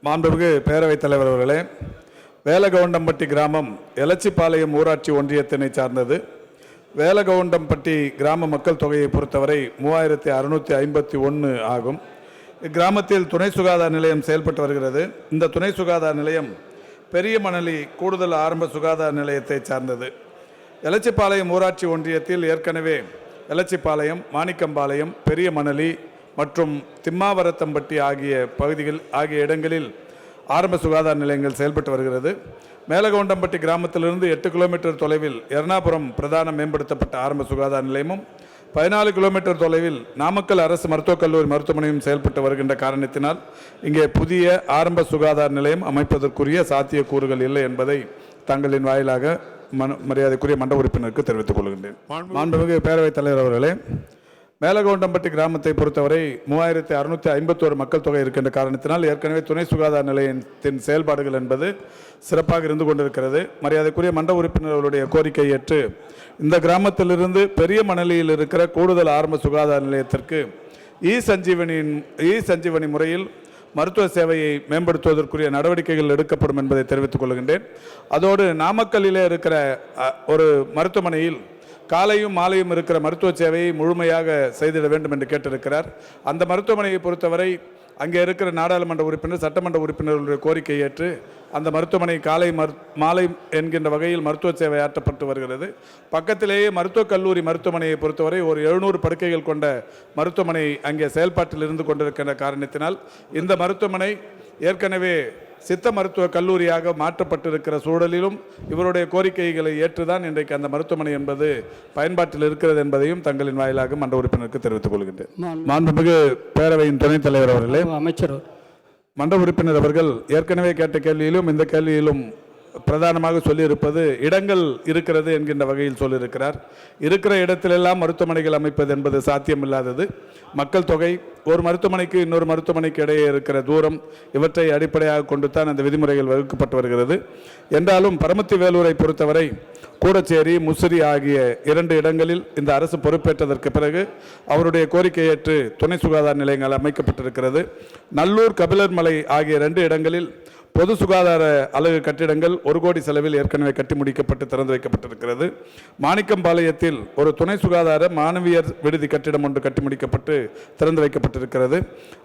மாண்புமிகு பேரவைத் தலைவர் அவர்களே, வேலகவுண்டம்பட்டி கிராமம் எலச்சிபாளையம் ஊராட்சி ஒன்றியத்தினை சார்ந்தது. வேலகவுண்டம்பட்டி கிராம மக்கள் தொகையை பொறுத்தவரை 3651 ஆகும். இக்கிராமத்தில் துணை சுகாதார நிலையம் செயல்பட்டு வருகிறது. இந்த துணை சுகாதார நிலையம் பெரிய மணலி கூடுதல் ஆரம்ப சுகாதார நிலையத்தை சார்ந்தது. எலச்சிபாளையம் ஊராட்சி ஒன்றியத்தில் ஏற்கனவே எலச்சிபாளையம், மாணிக்கம்பாளையம், பெரிய மணலி மற்றும் திம்மாவரத்தம்பட்டி ஆகிய இடங்களில் ஆரம்ப சுகாதார நிலையங்கள் செயல்பட்டு வருகிறது. மேலகவுண்டம்பட்டி கிராமத்திலிருந்து 8 கிலோமீட்டர் தொலைவில் எர்ணாபுரம் பிரதான மேம்படுத்தப்பட்ட ஆரம்ப சுகாதார நிலையமும் 14 கிலோமீட்டர் தொலைவில் நாமக்கல் அரசு மருத்துவக் கல்லூரி மருத்துவமனையும் செயல்பட்டு வருகின்ற காரணத்தினால் இங்கே புதிய ஆரம்ப சுகாதார நிலையம் அமைப்பதற்குரிய சாத்தியக்கூறுகள் இல்லை என்பதை தங்களின் வாயிலாக மரியாதைக்குரிய மன்ற உறுப்பினருக்கு தெரிவித்துக் கொள்கின்றேன். மாண்புமிகு பேரவைத் தலைவர் அவர்களே, மேலகவுண்டம்பட்டி கிராமத்தை பொறுத்தவரை 3651 மக்கள் தொகை இருக்கின்ற காரணத்தினால் ஏற்கனவே துணை சுகாதார நிலையத்தின் செயல்பாடுகள் என்பது சிறப்பாக இருந்து கொண்டிருக்கிறது. மரியாதைக்குரிய மன்ற உறுப்பினர்களுடைய கோரிக்கை ஏற்று இந்த கிராமத்திலிருந்து பெரிய மணலியில் இருக்கிற கூடுதல் ஆரம்ப சுகாதார நிலையத்திற்கு இ சஞ்சீவனி முறையில் மருத்துவ சேவையை மேம்படுத்துவதற்குரிய நடவடிக்கைகள் எடுக்கப்படும் என்பதை தெரிவித்துக் கொள்கின்றேன். அதோடு நாமக்கல்லிலே இருக்கிற ஒரு மருத்துவமனையில் காலையும் மாலையும் இருக்கிற மருத்துவ சேவையை முழுமையாக செய்திட வேண்டும் என்று கேட்டிருக்கிறார். அந்த மருத்துவமனையை பொறுத்தவரை அங்கே இருக்கிற நாடாளுமன்ற உறுப்பினர், சட்டமன்ற உறுப்பினர்களுடைய கோரிக்கை ஏற்று அந்த மருத்துவமனை காலை மாலை என்கின்ற வகையில் மருத்துவ சேவை ஆற்றப்பட்டு வருகிறது. பக்கத்திலேயே மருத்துவக் கல்லூரி மருத்துவமனையை பொறுத்தவரை ஒரு 700 படுக்கைகள் கொண்ட மருத்துவமனை அங்கே செயல்பாட்டில் இருந்து கொண்டிருக்கின்ற காரணத்தினால் இந்த மருத்துவமனை ஏற்கனவே சித்த மருத்துவ கல்லூரியாக மாற்றப்பட்டிருக்கிற சூழலிலும் இவருடைய கோரிக்கைகளை ஏற்றுதான் இன்றைக்கு அந்த மருத்துவமனை என்பது பயன்பாட்டில் இருக்கிறது என்பதையும் தங்களின் வாயிலாக மன்ற உறுப்பினருக்கு தெரிவித்துக் கொள்கின்றேன். மாண்புமிகு பேரவையின் துணைத் தலைவர் அவர்களே, அமைச்சர் மன்ற உறுப்பினர் அவர்கள் ஏற்கனவே கேட்ட கேள்வியிலும் இந்த கேள்வியிலும் பிரதானமாக சொல்லியிருப்பது இடங்கள் இருக்கிறது என்கின்ற வகையில் சொல்லியிருக்கிறார். இருக்கிற இடத்திலெல்லாம் மருத்துவமனைகள் அமைப்பது என்பது சாத்தியமில்லாதது. மக்கள் தொகை, ஒரு மருத்துவமனைக்கு இன்னொரு மருத்துவமனைக்கு இடையே இருக்கிற தூரம், இவற்றை அடிப்படையாக கொண்டு தான் அந்த விதிமுறைகள் வகுக்கப்பட்டு வருகிறது. என்றாலும் பரமத்தி வேலூரை பொறுத்தவரை கூடச்சேரி, முசிறி ஆகிய 2 இடங்களில் இந்த அரசு பொறுப்பேற்றதற்கு பிறகு அவருடைய கோரிக்கை ஏற்று துணை சுகாதார நிலையங்கள் அமைக்கப்பட்டிருக்கிறது. நல்லூர், கபிலர்மலை ஆகிய 2 இடங்களில் பொது சுகாதார அலகு கட்டிடங்கள் 1 கோடி செலவில் ஏற்கனவே கட்டி முடிக்கப்பட்டு திறந்து வைக்கப்பட்டிருக்கிறது. மாணிக்கம்பாளையத்தில் ஒரு துணை சுகாதார மாணவியர் விடுதி கட்டிடம் ஒன்று கட்டி முடிக்கப்பட்டு திறந்து வைக்கப்பட்டிருக்கிறது.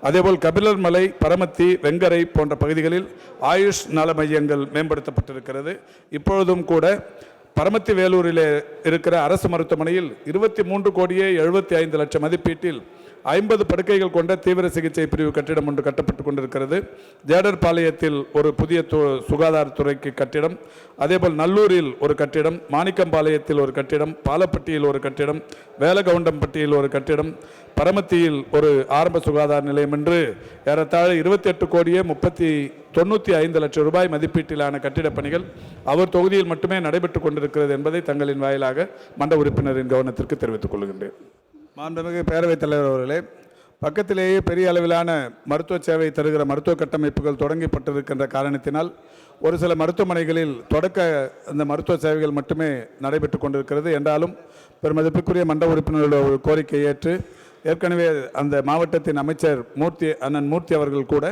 அதேபோல் கபிலர்மலை, பரமத்தி, வெங்கரை போன்ற பகுதிகளில் ஆயுஷ் நல மையங்கள் மேம்படுத்தப்பட்டிருக்கிறது. இப்பொழுதும் கூட பரமத்தி வேலூரில் இருக்கிற அரசு மருத்துவமனையில் 23 கோடியே 75 லட்சம் மதிப்பீட்டில் 50 படுக்கைகள் கொண்ட தீவிர சிகிச்சை பிரிவு கட்டிடம் ஒன்று கட்டப்பட்டு கொண்டிருக்கிறது. ஜேடர்பாளையத்தில் ஒரு புதிய சுகாதாரத்துறைக்கு கட்டிடம், அதேபோல் நல்லூரில் ஒரு கட்டிடம், மாணிக்கம்பாளையத்தில் ஒரு கட்டிடம், பாலப்பட்டியில் ஒரு கட்டிடம், வேலகவுண்டம்பட்டியில் ஒரு கட்டிடம், பரமத்தியில் ஒரு ஆரம்ப சுகாதார நிலையம் என்று ஏறத்தாழ 28 கோடியே 95 லட்சம் ரூபாய் மதிப்பீட்டிலான கட்டிடப் பணிகள் அவர் தொகுதியில் மட்டுமே நடைபெற்றுக் கொண்டிருக்கிறது என்பதை தங்களின் வாயிலாக மன்ற உறுப்பினரின் கவனத்திற்கு தெரிவித்துக் கொள்கின்றேன். மாண்புமிகு பேரவைத் தலைவர் அவர்களே, பக்கத்திலேயே பெரிய அளவிலான மருத்துவ சேவை தருகிற மருத்துவ கட்டமைப்புகள் தொடங்கப்பட்டிருக்கின்ற காரணத்தினால் ஒரு சில மருத்துவமனைகளில் தொடக்க அந்த மருத்துவ சேவைகள் மட்டுமே நடைபெற்று கொண்டிருக்கிறது. என்றாலும் பெருமதிப்புக்குரிய மன்ற உறுப்பினர்களுடைய கோரிக்கை ஏற்று ஏற்கனவே அந்த மாவட்டத்தின் அமைச்சர் அண்ணன் மூர்த்தி அவர்கள் கூட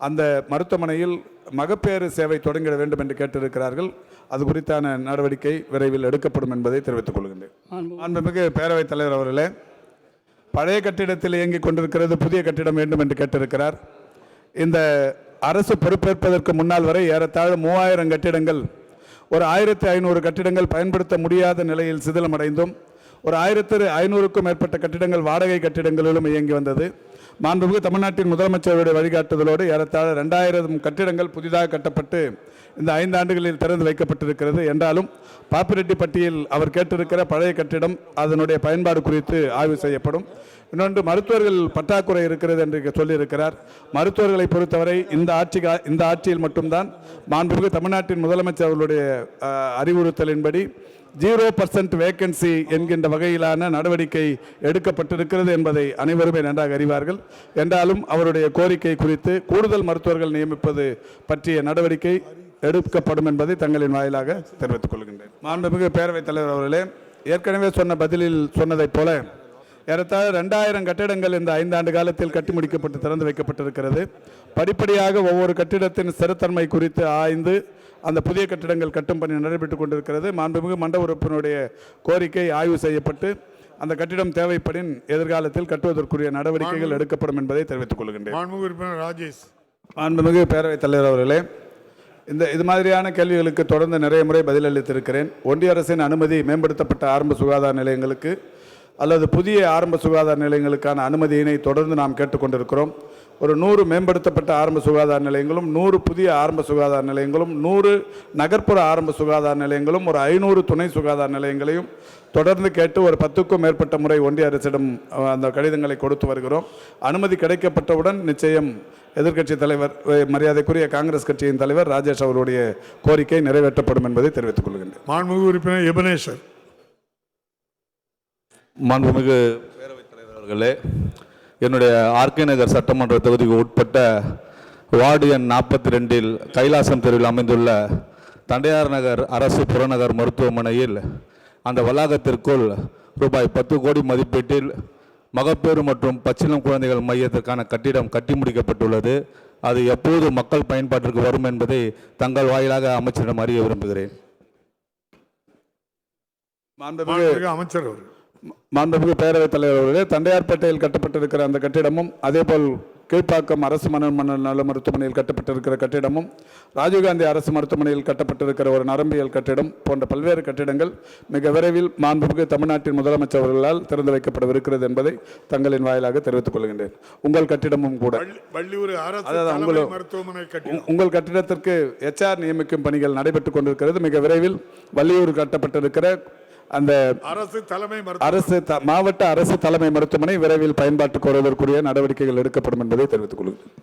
அந்த மருத்துவமனையில் மகப்பேறு சேவை தொடங்கிட வேண்டும் என்று கேட்டிருக்கிறார்கள். அது குறித்தான நடவடிக்கை விரைவில் எடுக்கப்படும் என்பதை தெரிவித்துக் கொள்கின்றேன். மாண்புமிகு பேரவைத் தலைவர் அவர்களே, பழைய கட்டிடத்தில் இயங்கிக் கொண்டிருக்கிறது, புதிய கட்டிடம் வேண்டும் என்று கேட்டிருக்கிறார். இந்த அரசு பொறுப்பேற்பதற்கு முன்னால் வரை ஏறத்தாழ 3000 கட்டிடங்கள், ஒரு 1500 கட்டிடங்கள் பயன்படுத்த முடியாத நிலையில் சிதிலமடைந்தும் ஒரு 1500க்கும் மேற்பட்ட கட்டிடங்கள் வாடகை கட்டிடங்களிலும் இயங்கி வந்தது. மாண்புமிகு தமிழ்நாட்டின் முதலமைச்சருடைய வழிகாட்டுதலோடு ஏறத்தாழ 2000 கட்டிடங்கள் புதிதாக கட்டப்பட்டு இந்த 5 ஆண்டுகளில் திறந்து வைக்கப்பட்டிருக்கிறது. என்றாலும் பாப்பிரெட்டிப்பட்டியில் அவர் கேட்டிருக்கிற பழைய கட்டிடம், அதனுடைய பயன்பாடு குறித்து ஆய்வு செய்யப்படும். இன்னொன்று, மருத்துவர்கள் பற்றாக்குறை இருக்கிறது என்று சொல்லியிருக்கிறார். மருத்துவர்களை பொறுத்தவரை இந்த ஆட்சியில் மட்டும்தான் மாண்புமிகு தமிழ்நாட்டின் முதலமைச்சர் அவர்களுடைய அறிவுறுத்தலின்படி 0% வேக்கன்சி என்கின்ற வகையிலான நடவடிக்கை எடுக்கப்பட்டிருக்கிறது என்பதை அனைவருமே நன்றாக அறிவார்கள். என்றாலும் அவருடைய கோரிக்கை குறித்து கூடுதல் மருத்துவர்கள் நியமிப்பது பற்றிய நடவடிக்கை எடுக்கப்படும் என்பதை தங்களின் வாயிலாக தெரிவித்துக் கொள்கின்றேன். மாண்புமிகு பேரவைத் தலைவர் அவர்களே, ஏற்கனவே சொன்ன பதிலில் சொன்னதைப் போல ஏறத்தாழ 2000 கட்டிடங்கள் இந்த 5 ஆண்டு காலத்தில் கட்டி முடிக்கப்பட்டு திறந்து வைக்கப்பட்டிருக்கிறது. படிப்படியாக ஒவ்வொரு கட்டிடத்தின் ஸ்திரத்தன்மை குறித்து ஆய்ந்து அந்த புதிய கட்டிடங்கள் கட்டும் பணி நடைபெற்றுக் கொண்டிருக்கிறது. மாண்புமிகு மண்ட உறுப்பினருடைய கோரிக்கை ஆய்வு செய்யப்பட்டு அந்த கட்டிடம் தேவைப்படின் எதிர்காலத்தில் கட்டுவதற்குரிய நடவடிக்கைகள் எடுக்கப்படும் என்பதை தெரிவித்துக் கொள்கின்றேன். மாண்புமிகு உறுப்பினர் ராஜேஷ். மாண்புமிகு பேரவைத் தலைவர் அவர்களே, இது மாதிரியான கேள்விகளுக்கு தொடர்ந்து நிறைய முறை பதிலளித்திருக்கிறேன். ஒன்றிய அரசின் அனுமதி மேம்படுத்தப்பட்ட ஆரம்ப சுகாதார நிலையங்களுக்கு அல்லது புதிய ஆரம்ப சுகாதார நிலையங்களுக்கான அனுமதியினை தொடர்ந்து நாம் கேட்டுக்கொண்டிருக்கிறோம். ஒரு 100 மேம்படுத்தப்பட்ட ஆரம்ப சுகாதார நிலையங்களும் 100 புதிய ஆரம்ப சுகாதார நிலையங்களும் 100 நகர்ப்புற ஆரம்ப சுகாதார நிலையங்களும் ஒரு 500 துணை சுகாதார நிலையங்களையும் தொடர்ந்து கேட்டு ஒரு 10க்கும் மேற்பட்ட முறை ஒன்றிய அரசிடம் அந்த கடிதங்களை கொடுத்து வருகிறோம். அனுமதி கிடைக்கப்பட்டவுடன் நிச்சயம் எதிர்க்கட்சி தலைவர் மரியாதைக்குரிய காங்கிரஸ் கட்சியின் தலைவர் ராஜேஷ் அவருடைய கோரிக்கை நிறைவேற்றப்படும் என்பதை தெரிவித்துக் கொள்கின்றேன். மாண்புமிகு உறுப்பினர் எபனேசர். மாண்புமிகு பேரவைத் தலைவர் அவர்களே, என்னுடைய ஆர்கே நகர் சட்டமன்ற தொகுதிக்கு உட்பட்ட வார்டு எண் 42 கைலாசம் தெருவில் அமைந்துள்ள தண்டையார் நகர் அரசு புறநகர் மருத்துவமனையில் அந்த வளாகத்திற்குள் ரூபாய் 10 கோடி மதிப்பீட்டில் மகப்பேறு மற்றும் பச்சிளம் குழந்தைகள் மையத்திற்கான கட்டிடம் கட்டி முடிக்கப்பட்டுள்ளது. அது எப்போது மக்கள் பயன்பாட்டிற்கு வரும் என்பதை தங்கள் வாயிலாக அமைச்சரிடம் அறிய விரும்புகிறேன். அமைச்சர் அவர். மாண்புமிகு பேரவைத் தலைவர் அவர்களே, தண்டையார்பேட்டையில் கட்டப்பட்டிருக்கிற அந்த கட்டிடமும் அதேபோல் கீழ்ப்பாக்கம் அரசு மனநல மருத்துவமனையில் கட்டப்பட்டிருக்கிற கட்டிடமும் ராஜீவ்காந்தி அரசு மருத்துவமனையில் கட்டப்பட்டிருக்கிற ஒரு நரம்பியல் கட்டிடம் போன்ற பல்வேறு கட்டிடங்கள் மிக விரைவில் மாண்புமிகு தமிழ்நாட்டின் முதலமைச்சர் அவர்களால் திறந்து வைக்கப்படவிருக்கிறது என்பதை தங்களின் வாயிலாக தெரிவித்துக் கொள்கின்றேன். உங்கள் கட்டிடமும் கூட உங்கள் கட்டிடத்திற்கு HR நியமிக்கும் பணிகள் நடைபெற்றுக் கொண்டிருக்கிறது. மிக விரைவில் வள்ளியூர் கட்டப்பட்டிருக்கிற அந்த மாவட்ட அரசு தலைமை மருத்துவமனை விரைவில் பயன்பாட்டுக்கு வருவதற்குரிய நடவடிக்கைகள் எடுக்கப்படும் என்பதை தெரிவித்துக் கொள்கிறேன்.